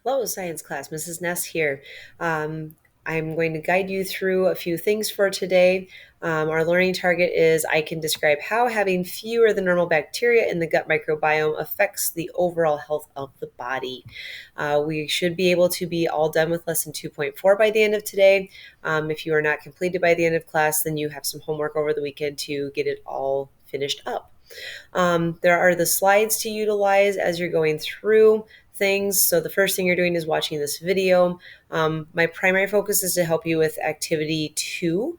Hello, science class. Mrs. Ness here. I'm going to guide you through a few things for today. Our learning target is I can describe how having fewer than normal bacteria in the gut microbiome affects the overall health of the body. We should be able to be all done with lesson 2.4 by the end of today. If you are not completed by the end of class, then you have some homework over the weekend to get it all finished up. There are the slides to utilize as you're going through things. So the first thing you're doing is watching this video. My primary focus is to help you with activity 2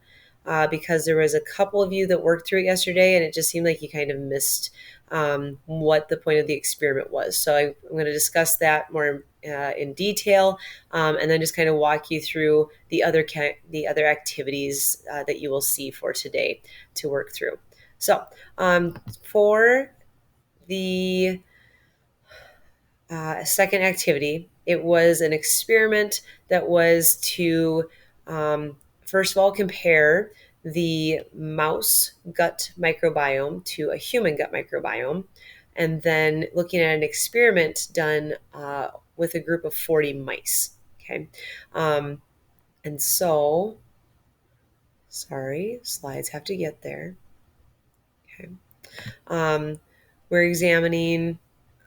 because there was a couple of you that worked through it yesterday and it just seemed like you kind of missed what the point of the experiment was. So I'm going to discuss that more in detail, and then just kind of walk you through the other activities that you will see for today to work through. So for the second activity, it was an experiment that was to, first of all, compare the mouse gut microbiome to a human gut microbiome, and then looking at an experiment done with a group of 40 mice. Okay. And so, sorry, slides have to get there. Okay. We're examining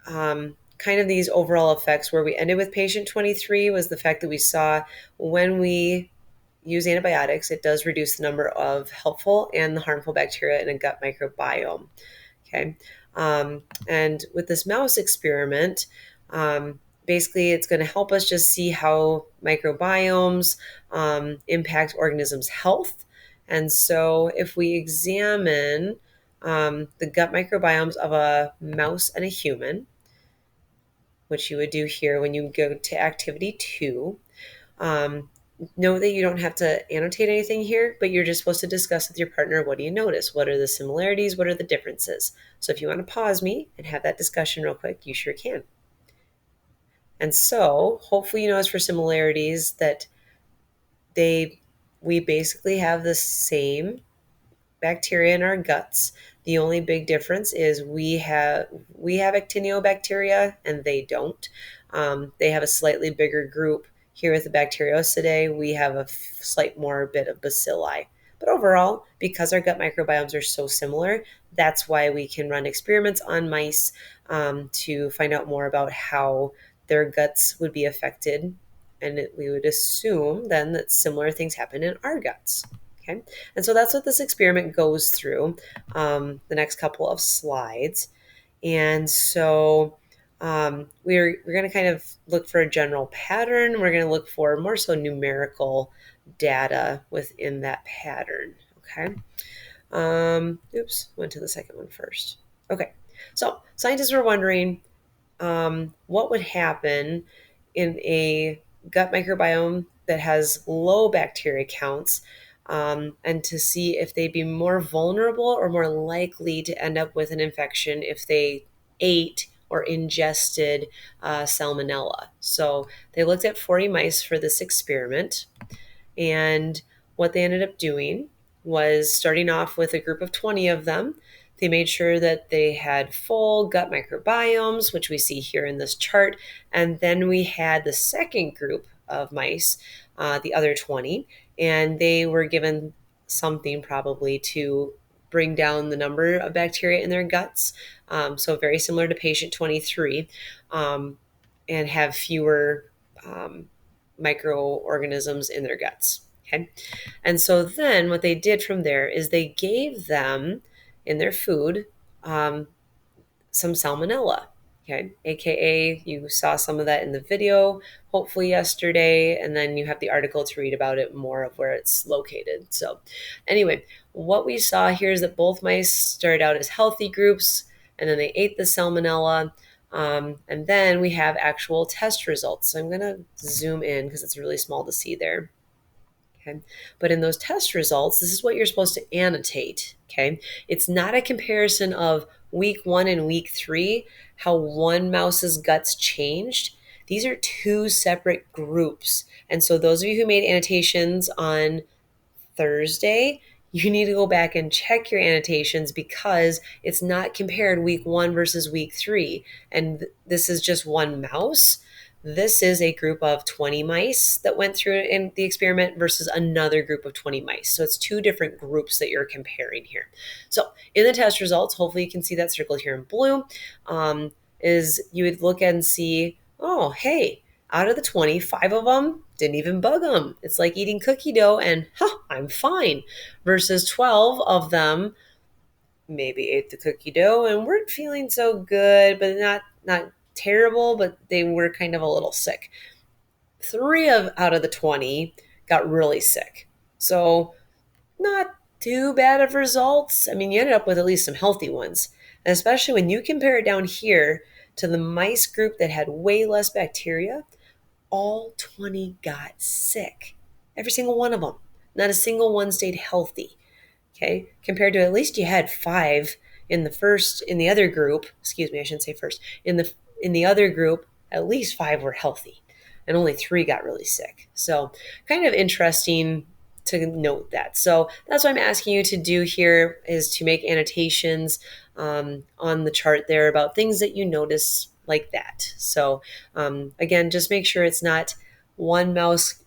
kind of these overall effects. Where we ended with patient 23 was the fact that we saw when we use antibiotics, it does reduce the number of helpful and the harmful bacteria in a gut microbiome. Okay. And with this mouse experiment, basically it's going to help us just see how microbiomes impact organisms' health. And so if we examine the gut microbiomes of a mouse and a human, which you would do here when you go to activity 2. Know that you don't have to annotate anything here, but you're just supposed to discuss with your partner, what do you notice? What are the similarities? What are the differences? So if you want to pause me and have that discussion real quick, you sure can. And so hopefully you notice for similarities that we basically have the same bacteria in our guts. The only big difference is we have actinobacteria and they don't. They have a slightly bigger group here with the Bacteriocidae. We have a slight more bit of bacilli. But overall, because our gut microbiomes are so similar, that's why we can run experiments on mice to find out more about how their guts would be affected. And we would assume then that similar things happen in our guts. Okay, and so that's what this experiment goes through, the next couple of slides. And so we're going to kind of look for a general pattern. We're going to look for more so numerical data within that pattern. Okay. Went to the second one first. Okay, so scientists were wondering what would happen in a gut microbiome that has low bacteria counts, and to see if they'd be more vulnerable or more likely to end up with an infection if they ate or ingested salmonella. So they looked at 40 mice for this experiment, and what they ended up doing was starting off with a group of 20 of them. They made sure that they had full gut microbiomes, which we see here in this chart. And then we had the second group of mice, the other 20, and they were given something probably to bring down the number of bacteria in their guts. So very similar to patient 23, and have fewer microorganisms in their guts. Okay. And so then what they did from there is they gave them in their food some salmonella. Okay. AKA, you saw some of that in the video, hopefully yesterday, and then you have the article to read about it more of where it's located. So anyway, what we saw here is that both mice started out as healthy groups, and then they ate the salmonella. And then we have actual test results. So I'm going to zoom in because it's really small to see there. Okay. But in those test results, this is what you're supposed to annotate. Okay. It's not a comparison of week 1 and week 3, how one mouse's guts changed. These are two separate groups. And so those of you who made annotations on Thursday, you need to go back and check your annotations because it's not compared week 1 versus week 3. And this is just one mouse. This is a group of 20 mice that went through in the experiment versus another group of 20 mice. So it's two different groups that you're comparing here. So in the test results, hopefully you can see that circled here in blue, is you would look and see, oh, hey, out of the 20, 5 of them didn't even bug them. It's like eating cookie dough and, I'm fine. Versus 12 of them maybe ate the cookie dough and weren't feeling so good, but not terrible, but they were kind of a little sick. 3 out of the 20 got really sick. So not too bad of results. I mean, you ended up with at least some healthy ones. And especially when you compare it down here to the mice group that had way less bacteria, all 20 got sick. Every single one of them. Not a single one stayed healthy. Okay, compared to at least you had 5 in the other group. Excuse me, I shouldn't say first. In the other group, at least 5 were healthy, and only 3 got really sick. So, kind of interesting to note that. So that's what I'm asking you to do here is to make annotations on the chart there about things that you notice like that. So again, just make sure it's not one mouse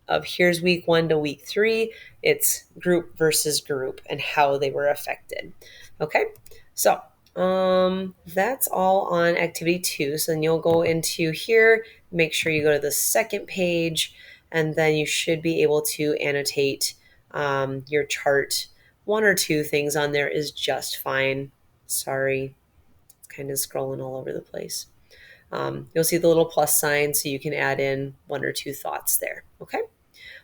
of here's week 1 to week 3. It's group versus group and how they were affected. Okay, so that's all on activity 2. So then you'll go into here, make sure you go to the second page, and then you should be able to annotate your chart. 1 or 2 things on there is just fine. Sorry, it's kind of scrolling all over the place. You'll see the little plus sign, so you can add in 1 or 2 thoughts there. Okay.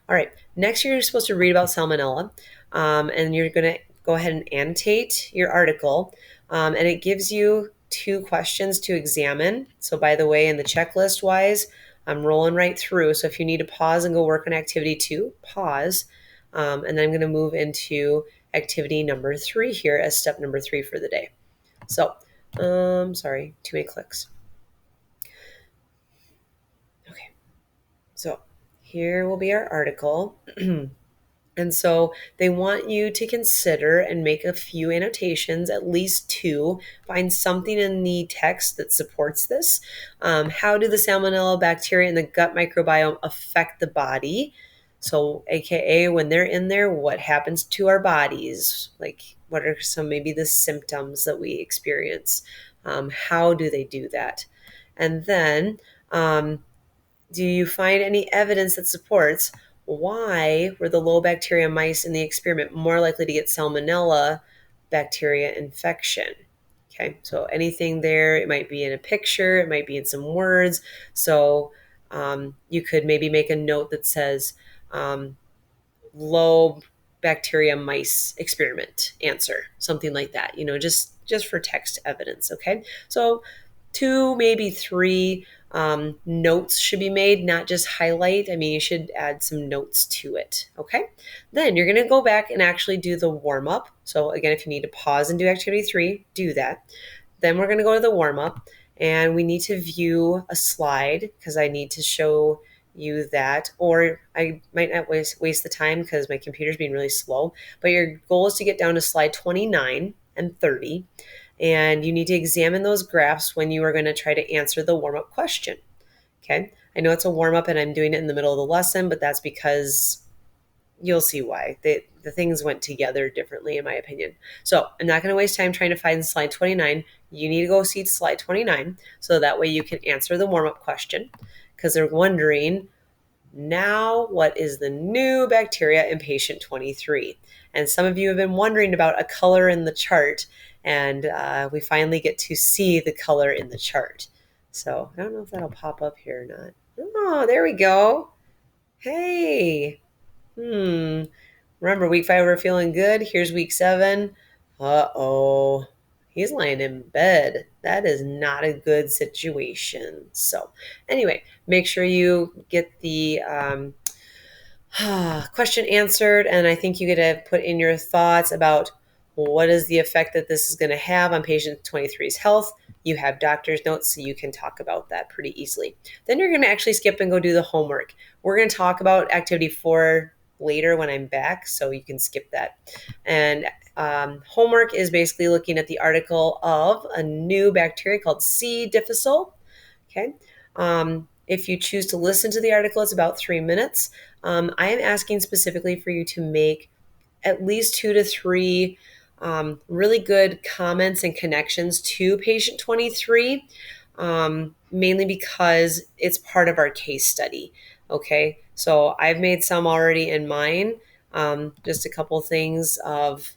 All right. Next, you're supposed to read about salmonella, and you're going to go ahead and annotate your article, and it gives you 2 questions to examine. So, by the way, in the checklist wise, I'm rolling right through. So, if you need to pause and go work on activity 2, pause, and then I'm going to move into activity number 3 here as step number 3 for the day. So, sorry, too many clicks. Okay. So, here will be our article. And so they want you to consider and make a few annotations, at least 2. Find something in the text that supports this. How do the salmonella bacteria in the gut microbiome affect the body? So, AKA, when they're in there, what happens to our bodies? Like, what are some maybe the symptoms that we experience? How do they do that? And then, do you find any evidence that supports why were the low bacteria mice in the experiment more likely to get salmonella bacteria infection? Okay, so anything there, it might be in a picture, it might be in some words. So you could maybe make a note that says low bacteria mice experiment answer, something like that, just for text evidence. Okay, so 2, maybe 3 notes should be made, not just highlight. I mean, you should add some notes to it. Okay. Then you're going to go back and actually do the warm up. So, again, if you need to pause and do activity 3, do that. Then we're going to go to the warm up and we need to view a slide because I need to show you that, or I might not waste the time because my computer's being really slow. But your goal is to get down to slide 29 and 30. And you need to examine those graphs when you are going to try to answer the warm-up question. Okay. I know it's a warm-up and I'm doing it in the middle of the lesson, but that's because you'll see why. The things went together differently, in my opinion. So I'm not going to waste time trying to find slide 29. You need to go see slide 29 so that way you can answer the warm-up question because they're wondering, now what is the new bacteria in patient 23? And some of you have been wondering about a color in the chart, and we finally get to see the color in the chart. So I don't know if that'll pop up here or not. Oh, there we go. Hey. Remember, week 5 we're feeling good. Here's week 7. Uh-oh. He's lying in bed. That is not a good situation. So anyway, make sure you get the question answered. And I think you get to put in your thoughts about what is the effect that this is going to have on patient 23's health. You have doctor's notes, so you can talk about that pretty easily. Then you're going to actually skip and go do the homework. We're going to talk about activity 4 later when I'm back, so you can skip that. And homework is basically looking at the article of a new bacteria called C. difficile. Okay. If you choose to listen to the article, it's about 3 minutes. I am asking specifically for you to make at least 2 to 3 really good comments and connections to patient 23, mainly because it's part of our case study. Okay, so I've made some already in mine, just a couple things of,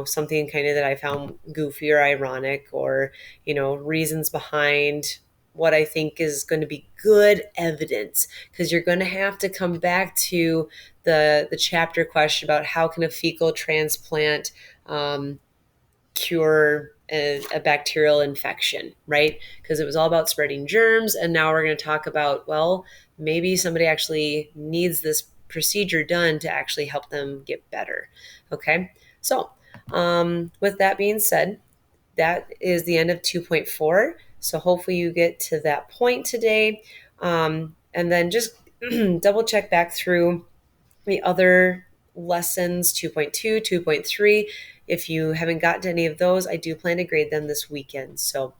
something kind of that I found goofy or ironic, or, reasons behind what I think is going to be good evidence, because you're going to have to come back to the chapter question about how can a fecal transplant cure a bacterial infection, right? Because it was all about spreading germs. And now we're going to talk about, well, maybe somebody actually needs this procedure done to actually help them get better. Okay. So, with that being said, that is the end of 2.4. So hopefully you get to that point today. And then just double check back through the other lessons, 2.2, 2.3. If you haven't gotten to any of those, I do plan to grade them this weekend. So,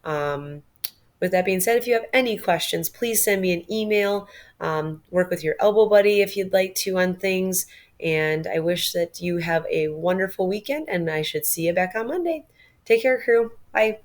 with that being said, if you have any questions, please send me an email. Work with your elbow buddy if you'd like to on things. And I wish that you have a wonderful weekend, and I should see you back on Monday. Take care, crew. Bye.